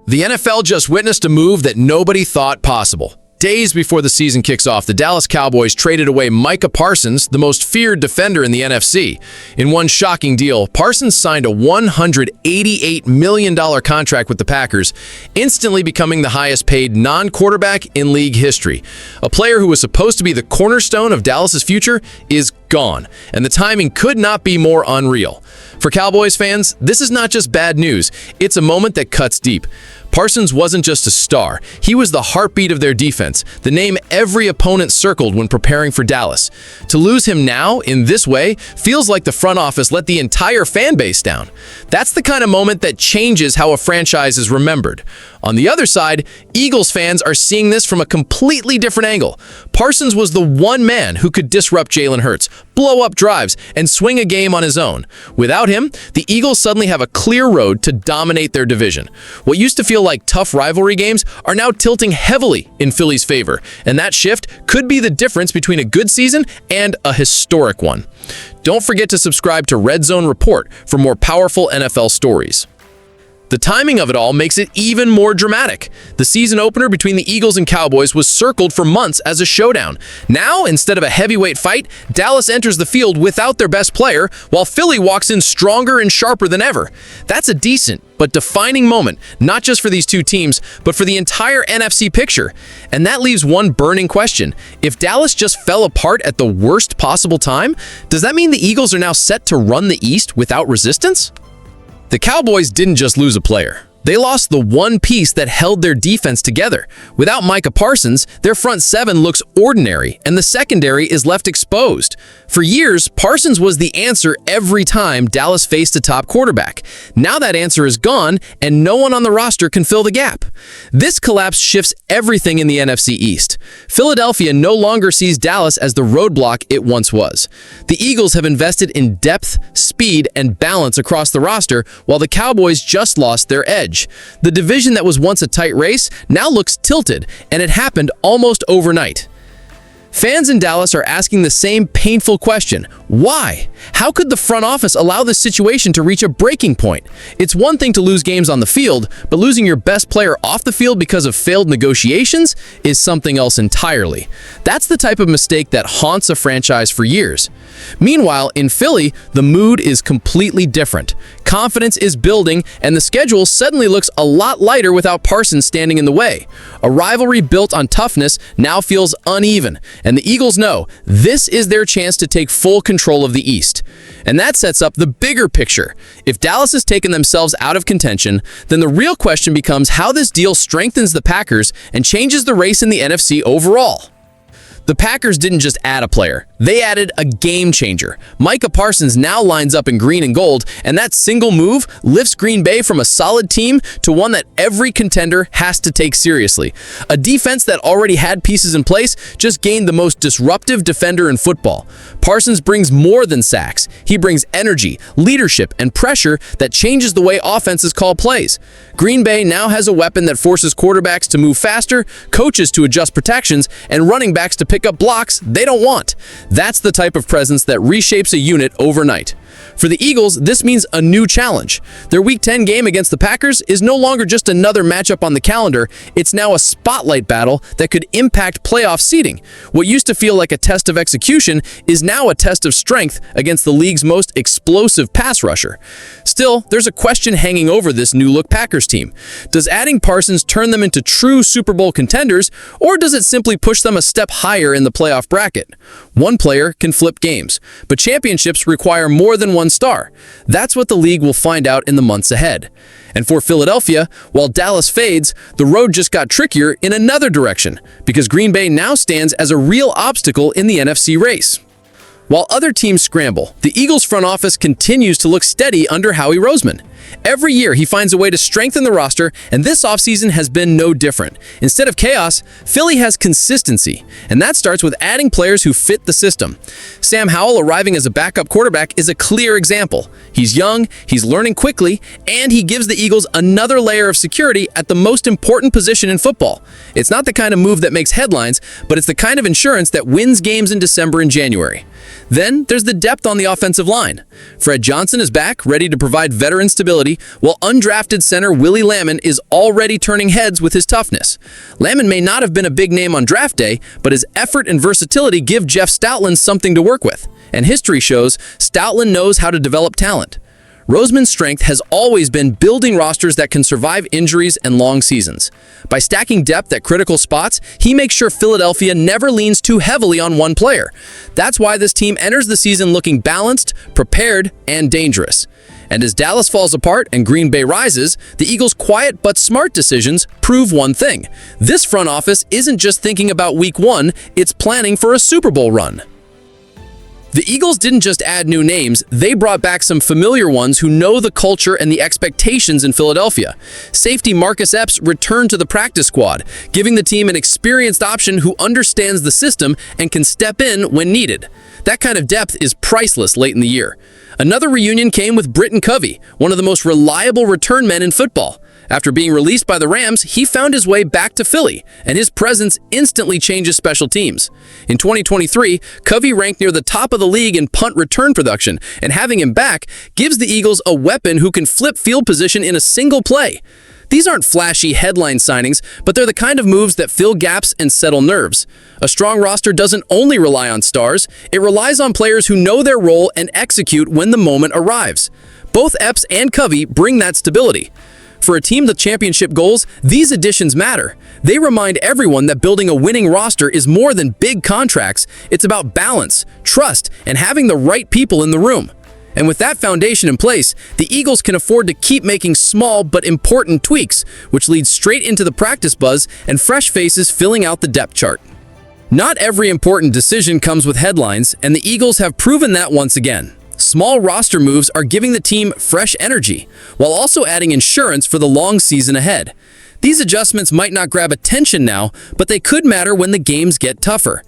The NFL just witnessed a move that nobody thought possible. Days before the season kicks off, the Dallas Cowboys traded away Micah Parsons, the most feared defender in the NFC. In one shocking deal, Parsons signed a $188 million contract with the Packers, instantly becoming the highest-paid non-quarterback in league history. A player who was supposed to be the cornerstone of Dallas's future is gone, and the timing could not be more unreal. For Cowboys fans, this is not just bad news, it's a moment that cuts deep. Parsons wasn't just a star, he was the heartbeat of their defense, the name every opponent circled when preparing for Dallas. To lose him now, in this way, feels like the front office let the entire fan base down. That's the kind of moment that changes how a franchise is remembered. On the other side, Eagles fans are seeing this from a completely different angle. Parsons was the one man who could disrupt Jalen Hurts, blow up drives, and swing a game on his own. Without him, the Eagles suddenly have a clear road to dominate their division. What used to feel like tough rivalry games are now tilting heavily in Philly's favor, and that shift could be the difference between a good season and a historic one. Don't forget to subscribe to Red Zone Report for more powerful NFL stories. The timing of it all makes it even more dramatic. The season opener between the Eagles and Cowboys was circled for months as a showdown. Now, instead of a heavyweight fight, Dallas enters the field without their best player, while Philly walks in stronger and sharper than ever. That's a decent but defining moment, not just for these two teams, but for the entire NFC picture. And that leaves one burning question. If Dallas just fell apart at the worst possible time, does that mean the Eagles are now set to run the East without resistance? The Cowboys didn't just lose a player. They lost the one piece that held their defense together. Without Micah Parsons, their front seven looks ordinary, and the secondary is left exposed. For years, Parsons was the answer every time Dallas faced a top quarterback. Now that answer is gone, and no one on the roster can fill the gap. This collapse shifts everything in the NFC East. Philadelphia no longer sees Dallas as the roadblock it once was. The Eagles have invested in depth, speed, and balance across the roster, while the Cowboys just lost their edge. The division that was once a tight race now looks tilted, and it happened almost overnight. Fans in Dallas are asking the same painful question. Why? How could the front office allow this situation to reach a breaking point? It's one thing to lose games on the field, but losing your best player off the field because of failed negotiations is something else entirely. That's the type of mistake that haunts a franchise for years. Meanwhile, in Philly, the mood is completely different. Confidence is building, and the schedule suddenly looks a lot lighter without Parsons standing in the way. A rivalry built on toughness now feels uneven, and the Eagles know this is their chance to take full control of the East. And that sets up the bigger picture. If Dallas has taken themselves out of contention, then the real question becomes how this deal strengthens the Packers and changes the race in the NFC overall. The Packers didn't just add a player, they added a game changer. Micah Parsons now lines up in green and gold, and that single move lifts Green Bay from a solid team to one that every contender has to take seriously. A defense that already had pieces in place just gained the most disruptive defender in football. Parsons brings more than sacks. He brings energy, leadership, and pressure that changes the way offenses call plays. Green Bay now has a weapon that forces quarterbacks to move faster, coaches to adjust protections, and running backs to pick up blocks they don't want. That's the type of presence that reshapes a unit overnight. For the Eagles, this means a new challenge. Their Week 10 game against the Packers is no longer just another matchup on the calendar, it's now a spotlight battle that could impact playoff seeding. What used to feel like a test of execution is now a test of strength against the league's most explosive pass rusher. Still, there's a question hanging over this new-look Packers team. Does adding Parsons turn them into true Super Bowl contenders, or does it simply push them a step higher in the playoff bracket? One player can flip games, but championships require more than one star. That's what the league will find out in the months ahead. And for Philadelphia, while Dallas fades, the road just got trickier in another direction, because Green Bay now stands as a real obstacle in the NFC race. While other teams scramble, the Eagles front office continues to look steady under Howie Roseman. Every year, he finds a way to strengthen the roster, and this offseason has been no different. Instead of chaos, Philly has consistency, and that starts with adding players who fit the system. Sam Howell arriving as a backup quarterback is a clear example. He's young, he's learning quickly, and he gives the Eagles another layer of security at the most important position in football. It's not the kind of move that makes headlines, but it's the kind of insurance that wins games in December and January. Then there's the depth on the offensive line. Fred Johnson is back, ready to provide veteran stability versatility, while undrafted center Willie Lamon is already turning heads with his toughness. Lamon may not have been a big name on draft day, but his effort and versatility give Jeff Stoutland something to work with. And history shows Stoutland knows how to develop talent. Roseman's strength has always been building rosters that can survive injuries and long seasons. By stacking depth at critical spots, he makes sure Philadelphia never leans too heavily on one player. That's why this team enters the season looking balanced, prepared, and dangerous. And as Dallas falls apart and Green Bay rises, the Eagles' quiet but smart decisions prove one thing. This front office isn't just thinking about Week 1, it's planning for a Super Bowl run. The Eagles didn't just add new names, they brought back some familiar ones who know the culture and the expectations in Philadelphia. Safety Marcus Epps returned to the practice squad, giving the team an experienced option who understands the system and can step in when needed. That kind of depth is priceless late in the year. Another reunion came with Britton Covey, one of the most reliable return men in football. After being released by the Rams, he found his way back to Philly, and his presence instantly changes special teams. In 2023, Covey ranked near the top of the league in punt return production, and having him back gives the Eagles a weapon who can flip field position in a single play. These aren't flashy headline signings, but they're the kind of moves that fill gaps and settle nerves. A strong roster doesn't only rely on stars, it relies on players who know their role and execute when the moment arrives. Both Epps and Covey bring that stability. For a team with championship goals, these additions matter. They remind everyone that building a winning roster is more than big contracts. It's about balance, trust, and having the right people in the room. And with that foundation in place, the Eagles can afford to keep making small but important tweaks, which leads straight into the practice buzz and fresh faces filling out the depth chart. Not every important decision comes with headlines, and the Eagles have proven that once again. Small roster moves are giving the team fresh energy, while also adding insurance for the long season ahead. These adjustments might not grab attention now, but they could matter when the games get tougher.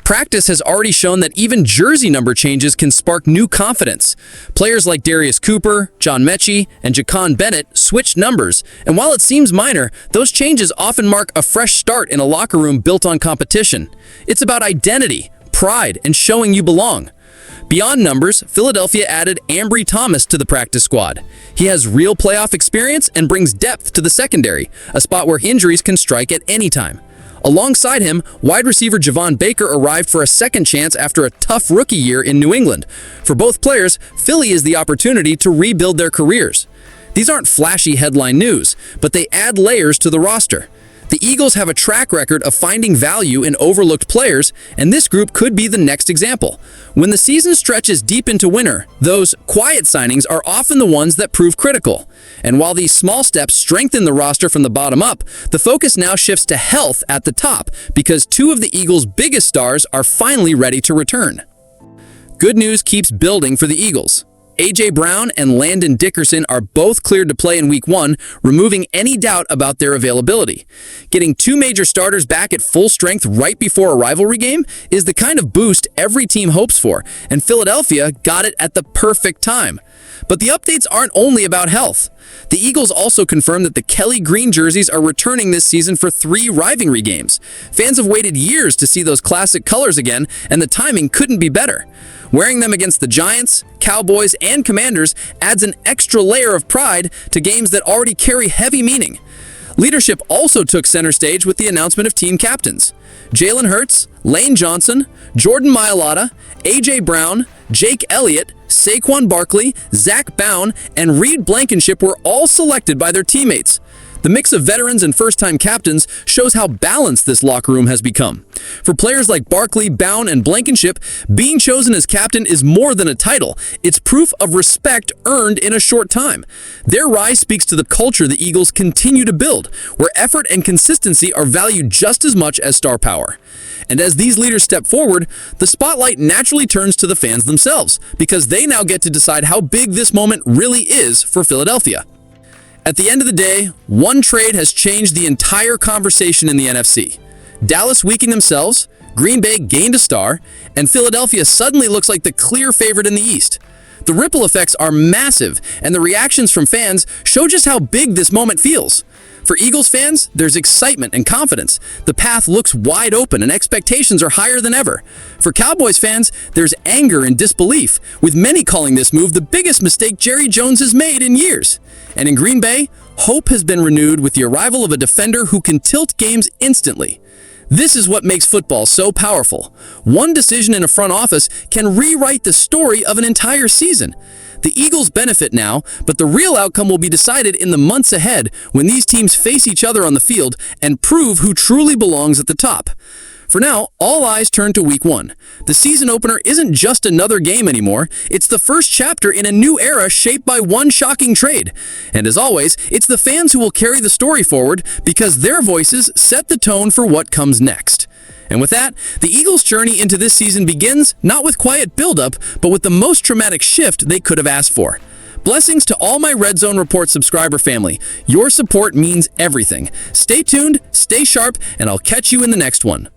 Practice has already shown that even jersey number changes can spark new confidence. Players like Darius Cooper, John Mechie, and Jacon Bennett switched numbers, and while it seems minor, those changes often mark a fresh start in a locker room built on competition. It's about identity, pride, and showing you belong. Beyond numbers, Philadelphia added Ambry Thomas to the practice squad. He has real playoff experience and brings depth to the secondary, a spot where injuries can strike at any time. Alongside him, wide receiver Javon Baker arrived for a second chance after a tough rookie year in New England. For both players, Philly is the opportunity to rebuild their careers. These aren't flashy headline news, but they add layers to the roster. The Eagles have a track record of finding value in overlooked players, and this group could be the next example. When the season stretches deep into winter, those quiet signings are often the ones that prove critical. And while these small steps strengthen the roster from the bottom up, the focus now shifts to health at the top, because two of the Eagles' biggest stars are finally ready to return. Good news keeps building for the Eagles. A.J. Brown and Landon Dickerson are both cleared to play in Week 1, removing any doubt about their availability. Getting two major starters back at full strength right before a rivalry game is the kind of boost every team hopes for, and Philadelphia got it at the perfect time. But the updates aren't only about health. The Eagles also confirmed that the Kelly Green jerseys are returning this season for 3 rivalry games. Fans have waited years to see those classic colors again, and the timing couldn't be better. Wearing them against the Giants, Cowboys, and Commanders adds an extra layer of pride to games that already carry heavy meaning. Leadership also took center stage with the announcement of team captains. Jalen Hurts, Lane Johnson, Jordan Mailata, A.J. Brown, Jake Elliott, Saquon Barkley, Zach Bown, and Reed Blankenship were all selected by their teammates. The mix of veterans and first-time captains shows how balanced this locker room has become. For players like Barkley, Bown, and Blankenship, being chosen as captain is more than a title. It's proof of respect earned in a short time. Their rise speaks to the culture the Eagles continue to build, where effort and consistency are valued just as much as star power. And as these leaders step forward, the spotlight naturally turns to the fans themselves, because they now get to decide how big this moment really is for Philadelphia. At the end of the day, one trade has changed the entire conversation in the NFC. Dallas weakened themselves, Green Bay gained a star, and Philadelphia suddenly looks like the clear favorite in the East. The ripple effects are massive, and the reactions from fans show just how big this moment feels. For Eagles fans, there's excitement and confidence. The path looks wide open and expectations are higher than ever. For Cowboys fans, there's anger and disbelief, with many calling this move the biggest mistake Jerry Jones has made in years. And in Green Bay, hope has been renewed with the arrival of a defender who can tilt games instantly. This is what makes football so powerful. One decision in a front office can rewrite the story of an entire season. The Eagles benefit now, but the real outcome will be decided in the months ahead when these teams face each other on the field and prove who truly belongs at the top. For now, all eyes turn to Week 1. The season opener isn't just another game anymore, it's the first chapter in a new era shaped by one shocking trade. And as always, it's the fans who will carry the story forward because their voices set the tone for what comes next. And with that, the Eagles' journey into this season begins not with quiet buildup, but with the most traumatic shift they could have asked for. Blessings to all my Red Zone Report subscriber family. Your support means everything. Stay tuned, stay sharp, and I'll catch you in the next one.